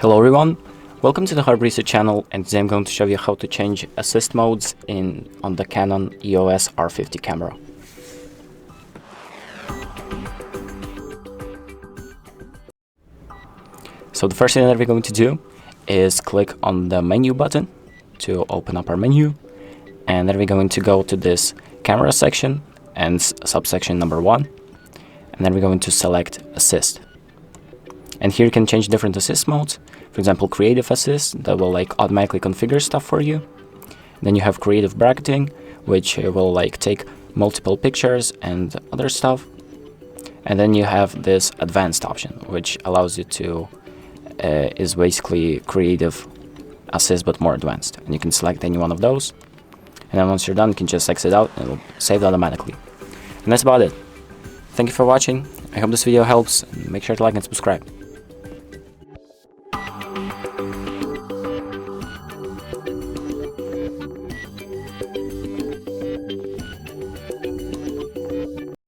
Hello everyone, welcome to the HardReset channel, and today I'm going to show you how to change assist modes on the Canon EOS R50 camera. So the first thing that we're going to do is click on the menu button to open up our menu, and then we're going to go to this camera section and subsection number 1, and then we're going to select assist. And here you can change different assist modes. For example, creative assist, that will automatically configure stuff for you. Then you have creative bracketing, which will take multiple pictures and other stuff. And then you have this advanced option, which allows you to is basically creative assist but more advanced. And you can select any one of those. And then once you're done, you can just exit out and it'll save automatically. And that's about it. Thank you for watching. I hope this video helps. Make sure to like and subscribe.